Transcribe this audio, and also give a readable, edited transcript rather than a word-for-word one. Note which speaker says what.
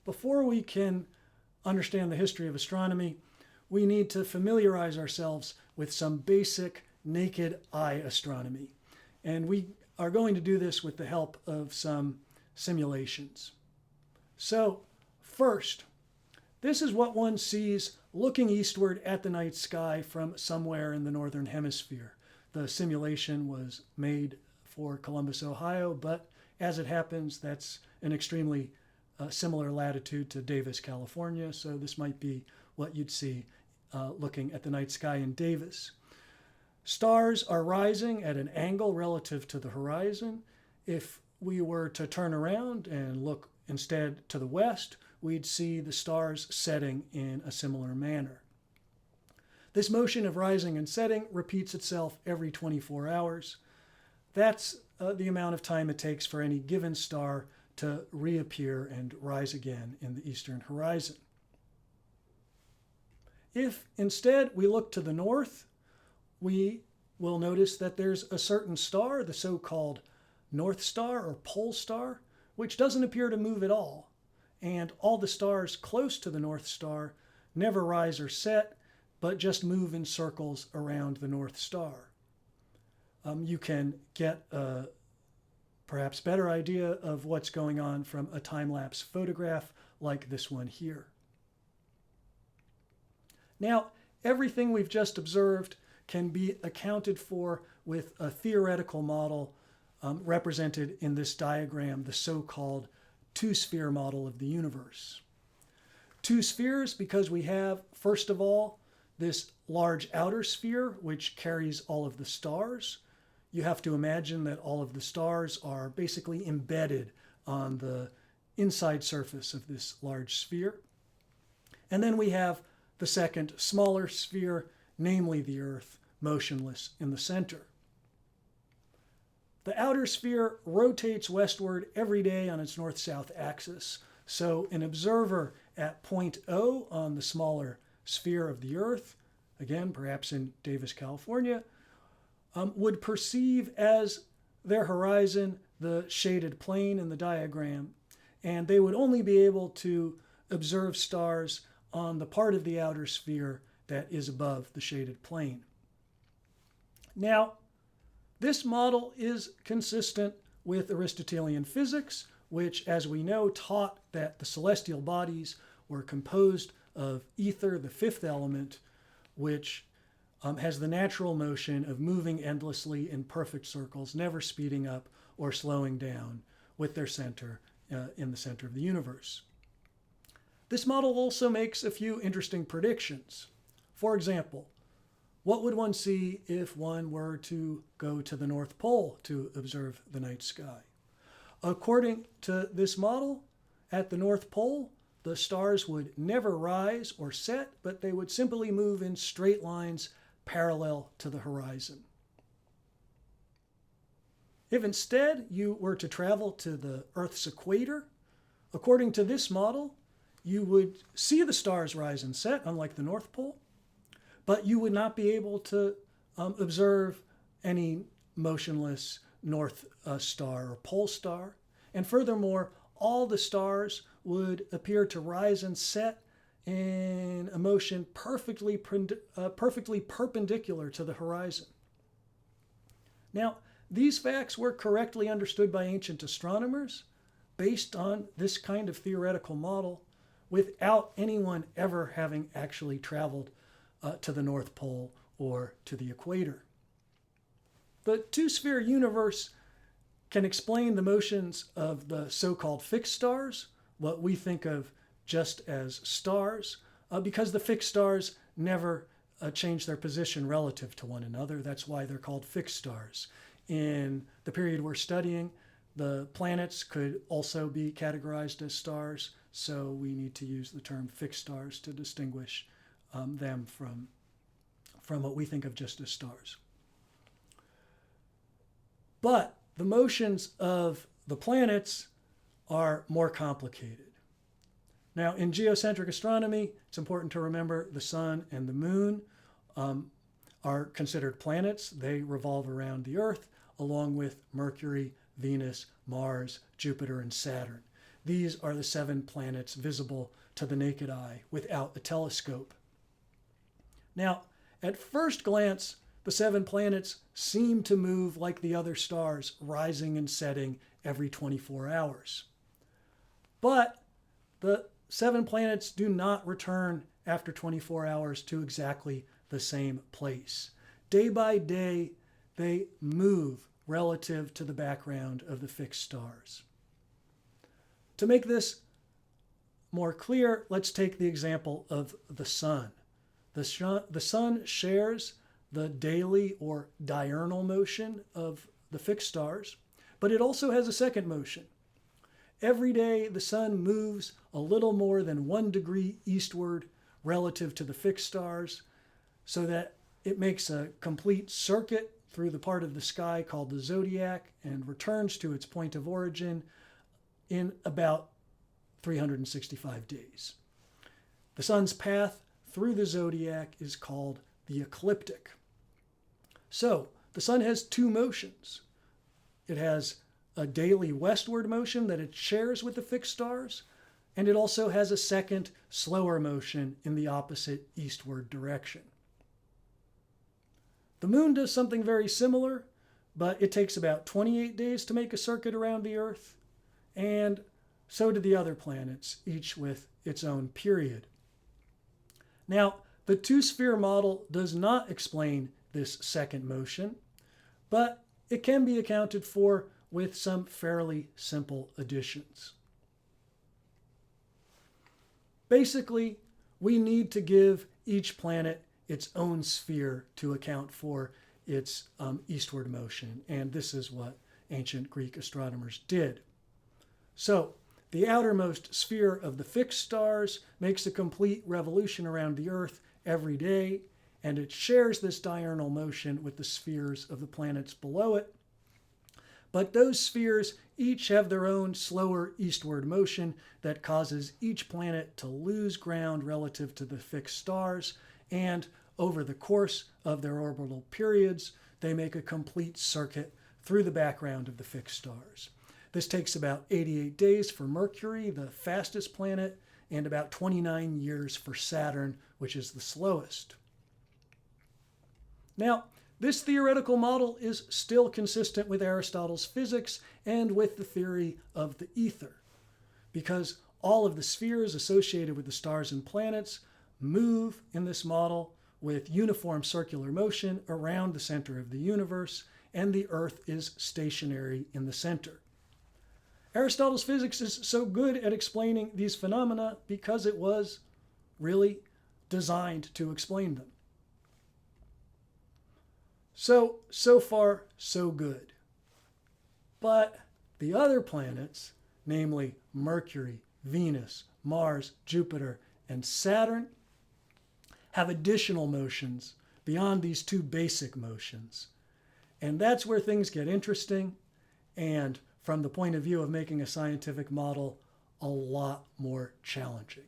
Speaker 1: before we can understand the history of astronomy, we need to familiarize ourselves with some basic naked eye astronomy. And we are going to do this with the help of some simulations. So, first, this is what one sees looking eastward at the night sky from somewhere in the northern hemisphere. The simulation was made for Columbus, Ohio, but as it happens, that's an extremely similar latitude to Davis, California, so this might be what you'd see looking at the night sky in Davis. Stars are rising at an angle relative to the horizon. If we were to turn around and look instead to the west, we'd see the stars setting in a similar manner. This motion of rising and setting repeats itself every 24 hours. That's the amount of time it takes for any given star to reappear and rise again in the eastern horizon. If instead we look to the north, we will notice that there's a certain star, the so-called North Star or Pole Star, which doesn't appear to move at all. And all the stars close to the North Star never rise or set, but just move in circles around the North Star. You can get a perhaps better idea of what's going on from a time-lapse photograph like this one here. Now, everything we've just observed can be accounted for with a theoretical model represented in this diagram, the so-called two-sphere model of the universe. Two spheres because we have, first of all, this large outer sphere which carries all of the stars. You have to imagine that all of the stars are basically embedded on the inside surface of this large sphere. And then we have the second smaller sphere, namely the Earth, motionless in the center. The outer sphere rotates westward every day on its north-south axis. So an observer at point O on the smaller sphere of the Earth, again, perhaps in Davis, California, would perceive as their horizon the shaded plane in the diagram, and they would only be able to observe stars on the part of the outer sphere that is above the shaded plane. Now, this model is consistent with Aristotelian physics, which, as we know, taught that the celestial bodies were composed of ether, the fifth element, which has the natural motion of moving endlessly in perfect circles, never speeding up or slowing down, with their center in the center of the universe. This model also makes a few interesting predictions. For example, what would one see if one were to go to the North Pole to observe the night sky? According to this model, at the North Pole, the stars would never rise or set, but they would simply move in straight lines parallel to the horizon. If instead you were to travel to the Earth's equator, according to this model, you would see the stars rise and set, unlike the North Pole, but you would not be able to observe any motionless North Star or Pole Star. And furthermore, all the stars would appear to rise and set in a motion perfectly perpendicular to the horizon. Now, these facts were correctly understood by ancient astronomers based on this kind of theoretical model without anyone ever having actually traveled to the North Pole or to the equator. The two-sphere universe can explain the motions of the so-called fixed stars, what we think of just as stars, because the fixed stars never change their position relative to one another. That's why they're called fixed stars. In the period we're studying, the planets could also be categorized as stars, so we need to use the term fixed stars to distinguish them from what we think of just as stars. But the motions of the planets are more complicated. Now, in geocentric astronomy, it's important to remember the sun and the moon are considered planets. They revolve around the Earth, along with Mercury, Venus, Mars, Jupiter, and Saturn. these are the 7 planets visible to the naked eye without a telescope. Now, at first glance, the 7 planets seem to move like the other stars, rising and setting every 24 hours. But the 7 planets do not return after 24 hours to exactly the same place. Day by day, they move relative to the background of the fixed stars. To make this more clear, let's take the example of the sun. The sun shares the daily or diurnal motion of the fixed stars, but it also has a second motion. Every day, the sun moves a little more than 1 degree eastward relative to the fixed stars, so that it makes a complete circuit through the part of the sky called the zodiac and returns to its point of origin in about 365 days. The sun's path through the zodiac is called the ecliptic. So the sun has 2 motions. It has a daily westward motion that it shares with the fixed stars, and it also has a second, slower motion in the opposite eastward direction. The moon does something very similar, but it takes about 28 days to make a circuit around the Earth, and so do the other planets, each with its own period. Now, the 2-sphere model does not explain this second motion, but it can be accounted for with some fairly simple additions. Basically, we need to give each planet its own sphere to account for its eastward motion, and this is what ancient Greek astronomers did. So, the outermost sphere of the fixed stars makes a complete revolution around the Earth every day, and it shares this diurnal motion with the spheres of the planets below it. But those spheres each have their own slower eastward motion that causes each planet to lose ground relative to the fixed stars, and over the course of their orbital periods, they make a complete circuit through the background of the fixed stars. This takes about 88 days for Mercury, the fastest planet, and about 29 years for Saturn, which is the slowest. Now, this theoretical model is still consistent with Aristotle's physics and with the theory of the ether, because all of the spheres associated with the stars and planets move in this model with uniform circular motion around the center of the universe, and the Earth is stationary in the center. Aristotle's physics is so good at explaining these phenomena because it was really designed to explain them. So far, so good. But the other planets, namely Mercury, Venus, Mars, Jupiter, and Saturn, have additional motions beyond these 2 basic motions. And that's where things get interesting, and from the point of view of making a scientific model, a lot more challenging.